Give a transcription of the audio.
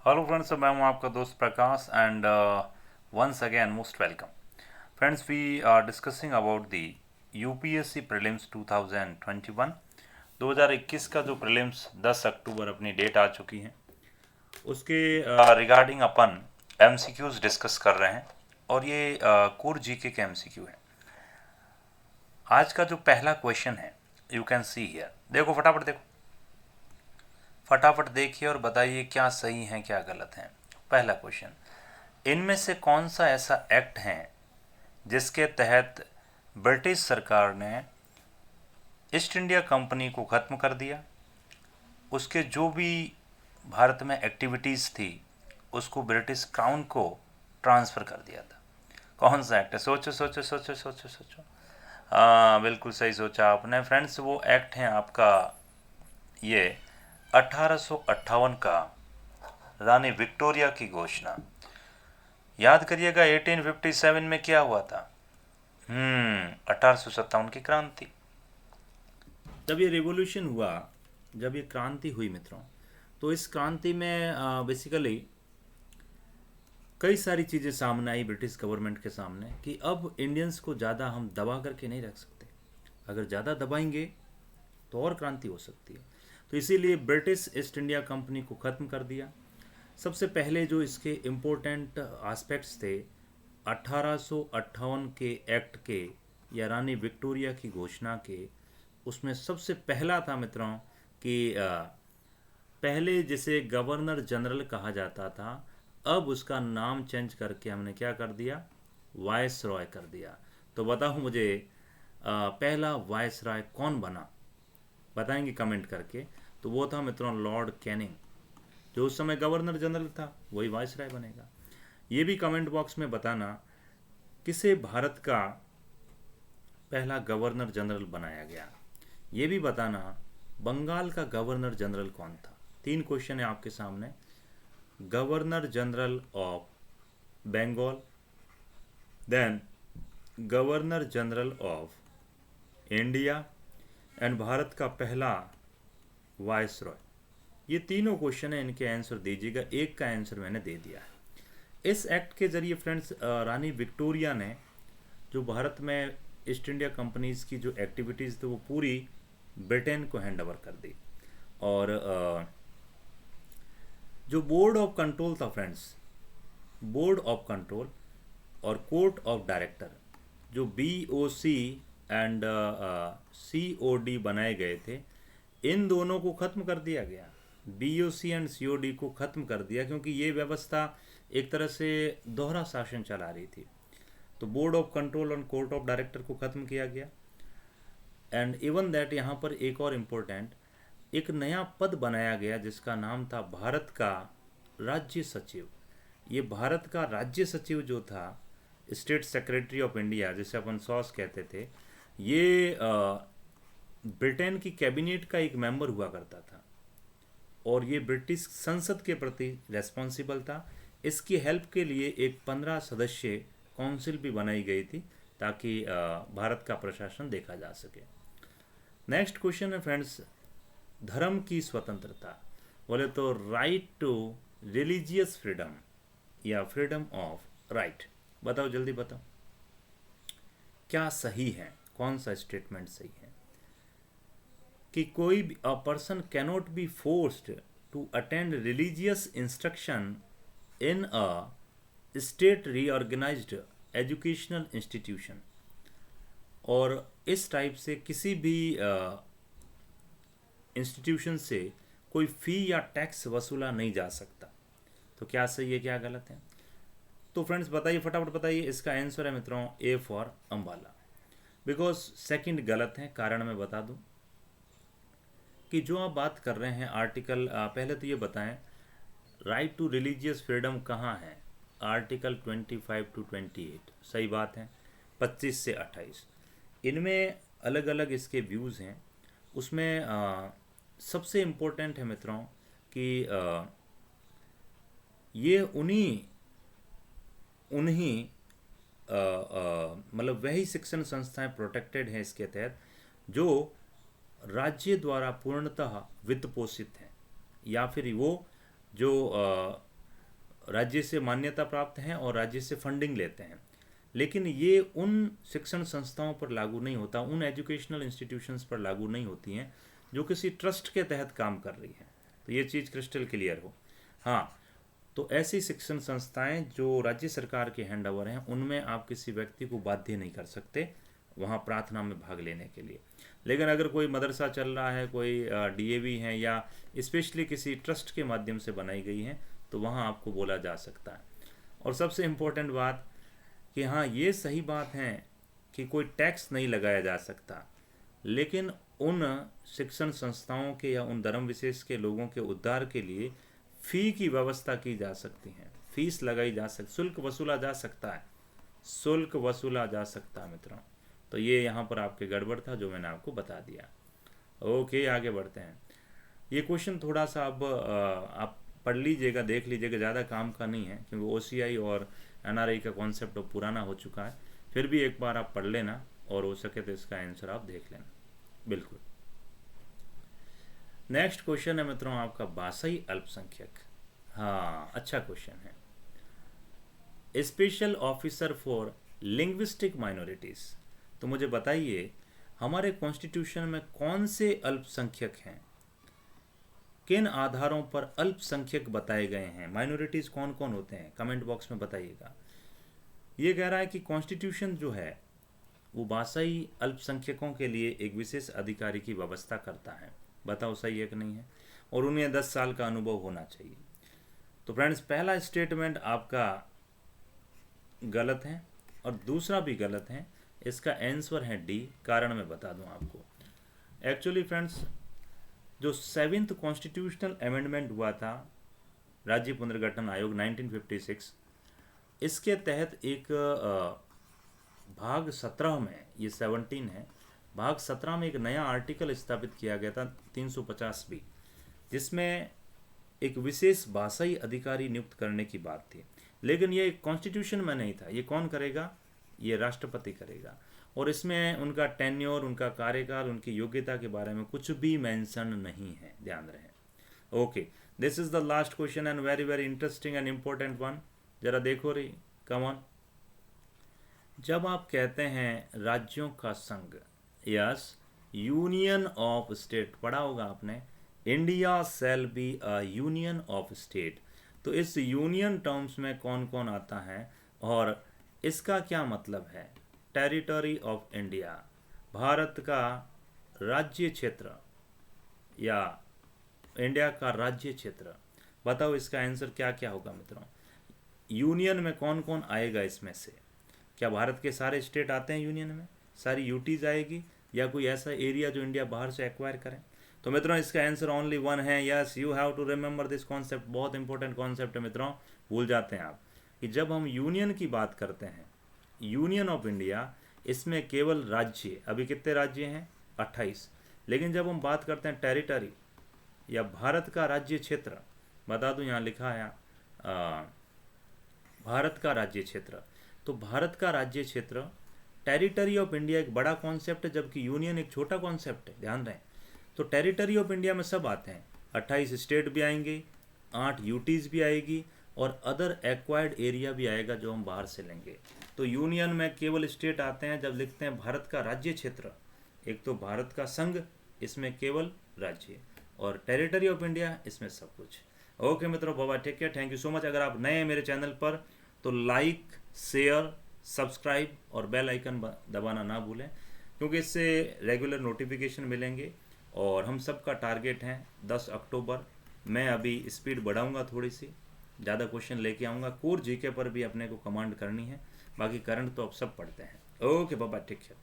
Hello friends, मैं हूं आपका दोस्त Prakash and once again most welcome. Friends, we are discussing about the UPSC prelims 2021 का जो प्रीलिम्स 10 अक्टूबर अपनी डेट आ चुकी है उसके रिगार्डिंग अपन एमसीक्यूज डिस्कस कर रहे हैं और ये कोर जीके के एमसीक्यू है। आज का जो पहला क्वेश्चन है, यू कैन सी हियर, देखो फटाफट देखो, फटाफट देखिए और बताइए क्या सही है क्या गलत है। पहला क्वेश्चन, इनमें से कौन सा ऐसा एक्ट है जिसके तहत ब्रिटिश सरकार ने ईस्ट इंडिया कंपनी को ख़त्म कर दिया, उसके जो भी भारत में एक्टिविटीज़ थी उसको ब्रिटिश क्राउन को ट्रांसफ़र कर दिया था। कौन सा एक्ट है? सोचो सोचो सोचो सोचो सोचो। हाँ, बिल्कुल सही सोचा आपने फ्रेंड्स। वो एक्ट है आपका ये 1858 का रानी विक्टोरिया की घोषणा। याद करिएगा 1857 में क्या हुआ था। 1857 की क्रांति। जब ये रिवॉल्यूशन हुआ, जब ये क्रांति हुई मित्रों, तो इस क्रांति में बेसिकली कई सारी चीज़ें सामने आई ब्रिटिश गवर्नमेंट के सामने कि अब इंडियंस को ज़्यादा हम दबा करके नहीं रख सकते। अगर ज़्यादा दबाएंगे तो और क्रांति हो सकती है। तो इसीलिए ब्रिटिश ईस्ट इंडिया कंपनी को ख़त्म कर दिया। सबसे पहले जो इसके इम्पोर्टेंट एस्पेक्ट्स थे 1858 के एक्ट के या रानी विक्टोरिया की घोषणा के, उसमें सबसे पहला था मित्रों कि पहले जिसे गवर्नर जनरल कहा जाता था, अब उसका नाम चेंज करके हमने क्या कर दिया, वायस रॉय कर दिया। तो बताओ मुझे पहला वायस रॉय कौन बना? बताएंगे कमेंट करके। तो वो था मित्रों लॉर्ड कैनिंग, जो उस समय गवर्नर जनरल था, वही वायसराय बनेगा। ये भी कमेंट बॉक्स में बताना किसे भारत का पहला गवर्नर जनरल बनाया गया। ये भी बताना बंगाल का गवर्नर जनरल कौन था। 3 क्वेश्चन है आपके सामने। Governor general of Bengal, then governor general of India and Bharat का पहला वायसरॉय। ये तीनों क्वेश्चन है, इनके आंसर दीजिएगा। एक का आंसर मैंने दे दिया है। इस एक्ट के जरिए फ्रेंड्स रानी विक्टोरिया ने जो भारत में ईस्ट इंडिया कंपनीज की जो एक्टिविटीज़ थी वो पूरी ब्रिटेन को हैंड ओवर कर दी। और जो बोर्ड ऑफ कंट्रोल था फ्रेंड्स, बोर्ड ऑफ कंट्रोल और कोर्ट ऑफ डायरेक्टर, जो BOC एंड COD बनाए गए थे, इन दोनों को ख़त्म कर दिया गया। BOC एंड COD को ख़त्म कर दिया क्योंकि ये व्यवस्था एक तरह से दोहरा शासन चला रही थी। तो बोर्ड ऑफ कंट्रोल और कोर्ट ऑफ डायरेक्टर को ख़त्म किया गया। एंड इवन दैट यहाँ पर एक और इम्पोर्टेंट, एक नया पद बनाया गया जिसका नाम था भारत का राज्य सचिव। ये भारत का राज्य सचिव जो था, स्टेट सेक्रेटरी ऑफ इंडिया जिसे अपन सॉस कहते थे, ये ब्रिटेन की कैबिनेट का एक मेंबर हुआ करता था और ये ब्रिटिश संसद के प्रति रेस्पॉन्सिबल था। इसकी हेल्प के लिए एक 15 सदस्य काउंसिल भी बनाई गई थी ताकि भारत का प्रशासन देखा जा सके। नेक्स्ट क्वेश्चन है फ्रेंड्स, धर्म की स्वतंत्रता, बोले तो राइट टू रिलीजियस फ्रीडम या फ्रीडम ऑफ राइट। बताओ जल्दी बताओ क्या सही है, कौन सा स्टेटमेंट सही है कि कोई a person cannot be forced to attend religious instruction in a state reorganised educational institution. और इस टाइप से किसी भी इंस्टीट्यूशन से कोई फ़ी या टैक्स वसूला नहीं जा सकता। तो क्या सही है क्या गलत है? तो फ्रेंड्स बताइए, फटाफट बताइए। इसका आंसर है मित्रों A for Ambala. Because second गलत है, कारण मैं बता दूं कि जो आप बात कर रहे हैं आर्टिकल, पहले तो ये बताएं राइट टू रिलीजियस फ्रीडम कहाँ है। आर्टिकल 25 to 28, सही बात है। 25 से 28 इनमें अलग अलग इसके व्यूज़ हैं। उसमें सबसे इम्पोर्टेंट है मित्रों कि ये उन्हीं उन्हीं मतलब वही शिक्षण संस्थाएं प्रोटेक्टेड हैं इसके तहत जो राज्य द्वारा पूर्णतः वित्त पोषित हैं, या फिर वो जो राज्य से मान्यता प्राप्त हैं और राज्य से फंडिंग लेते हैं, लेकिन ये उन शिक्षण संस्थाओं पर लागू नहीं होता, उन एजुकेशनल इंस्टीट्यूशंस पर लागू नहीं होती हैं जो किसी ट्रस्ट के तहत काम कर रही हैं। तो ये चीज़ क्रिस्टल क्लियर हो। हाँ, तो ऐसी शिक्षण संस्थाएं जो राज्य सरकार के हैंड ओवर हैं, उनमें आप किसी व्यक्ति को बाध्य नहीं कर सकते वहाँ प्रार्थना में भाग लेने के लिए। लेकिन अगर कोई मदरसा चल रहा है, कोई डीएवी है या स्पेशली किसी ट्रस्ट के माध्यम से बनाई गई है, तो वहाँ आपको बोला जा सकता है। और सबसे इम्पोर्टेंट बात कि हाँ, ये सही बात है कि कोई टैक्स नहीं लगाया जा सकता, लेकिन उन शिक्षण संस्थाओं के या उन धर्म विशेष के लोगों के उद्धार के लिए फ़ी की व्यवस्था की जा सकती है, फीस लगाई जा सकती, शुल्क वसूला जा सकता है, शुल्क वसूला जा सकता है मित्रों। तो ये यहाँ पर आपके गड़बड़ था जो मैंने आपको बता दिया। ओके, आगे बढ़ते हैं। ये क्वेश्चन थोड़ा सा अब आप पढ़ लीजिएगा, देख लीजिएगा, ज़्यादा काम का नहीं है क्योंकि ओसीआई और एनआरआई का कॉन्सेप्ट अब पुराना हो चुका है। फिर भी एक बार आप पढ़ लेना और हो सके तो इसका आंसर आप देख लेना। बिल्कुल। नेक्स्ट क्वेश्चन है मित्रों आपका भाषाई अल्पसंख्यक। हाँ, अच्छा क्वेश्चन है। Special officer for linguistic minorities. तो मुझे बताइए हमारे कॉन्स्टिट्यूशन में कौन से अल्पसंख्यक हैं, किन आधारों पर अल्पसंख्यक बताए गए हैं, माइनॉरिटीज़ कौन कौन होते हैं, कमेंट बॉक्स में बताइएगा। ये कह रहा है कि कॉन्स्टिट्यूशन जो है वो भाषाई अल्पसंख्यकों के लिए एक विशेष अधिकारी की व्यवस्था करता है। बताओ सही है कि नहीं है, और उन्हें 10 साल का अनुभव होना चाहिए। तो फ्रेंड्स, पहला स्टेटमेंट आपका गलत है और दूसरा भी गलत है। इसका आंसर है डी। कारण मैं बता दूं आपको। एक्चुअली फ्रेंड्स, जो 7th कॉन्स्टिट्यूशनल अमेंडमेंट हुआ था राज्य पुनर्गठन आयोग 1956, इसके तहत एक भाग 17 में, ये 17 है, भाग 17 में एक नया आर्टिकल स्थापित किया गया था 350 बी, जिसमें एक विशेष भाषाई अधिकारी नियुक्त करने की बात थी। लेकिन ये कॉन्स्टिट्यूशन में नहीं था। ये कौन करेगा? ये राष्ट्रपति करेगा। और इसमें उनका टेन्योर, उनका कार्यकाल, उनकी योग्यता के बारे में कुछ भी मेंशन नहीं है, ध्यान रहे। Okay, this is the last question and very very interesting and important one. जरा देखो रही, कम ऑन। जब आप कहते हैं राज्यों का संघ, यस, यूनियन ऑफ स्टेट, पढ़ा होगा आपने, India shall be a union of state. तो इस यूनियन टर्म्स में कौन कौन आता है और इसका क्या मतलब है? टेरिटरी ऑफ इंडिया, भारत का राज्य क्षेत्र या इंडिया का राज्य क्षेत्र। बताओ इसका आंसर क्या क्या होगा मित्रों? यूनियन में कौन कौन आएगा इसमें से? क्या भारत के सारे स्टेट आते हैं यूनियन में? सारी यूटीज आएगी या कोई ऐसा एरिया जो इंडिया बाहर से एक्वायर करें? तो मित्रों, इसका आंसर ओनली वन है। Yes, you have to remember this concept. बहुत इंपॉर्टेंट कॉन्सेप्ट है मित्रों, भूल जाते हैं आप कि जब हम यूनियन की बात करते हैं, यूनियन ऑफ इंडिया, इसमें केवल राज्य, अभी कितने राज्य हैं? 28। लेकिन जब हम बात करते हैं टेरिटरी या भारत का राज्य क्षेत्र, बता दूं यहाँ लिखा है भारत का राज्य क्षेत्र। तो भारत का राज्य क्षेत्र, टेरिटरी ऑफ इंडिया एक बड़ा कॉन्सेप्ट है, जबकि यूनियन एक छोटा कॉन्सेप्ट है, ध्यान रहे। तो टेरिटरी ऑफ इंडिया में सब आते हैं, 28 स्टेट भी आएंगे, 8 यूटीज भी आएगी और अदर एक्वायर्ड एरिया भी आएगा जो हम बाहर से लेंगे। तो यूनियन में केवल स्टेट आते हैं जब लिखते हैं भारत का राज्य क्षेत्र। एक तो भारत का संघ, इसमें केवल राज्य, और टेरिटरी ऑफ इंडिया, इसमें सब कुछ। ओके मित्रों, बाबा take care, thank you so much. अगर आप नए हैं मेरे चैनल पर तो लाइक, शेयर, सब्सक्राइब और बेल आइकन दबाना ना भूलें, क्योंकि इससे रेगुलर नोटिफिकेशन मिलेंगे। और हम सबका टारगेट है 10 अक्टूबर। मैं अभी स्पीड बढ़ाऊंगा, थोड़ी सी ज़्यादा क्वेश्चन लेके आऊँगा। कोर जीके पर भी अपने को कमांड करनी है, बाकी करंट तो अब सब पढ़ते हैं। ओके बाबा, टेक केयर।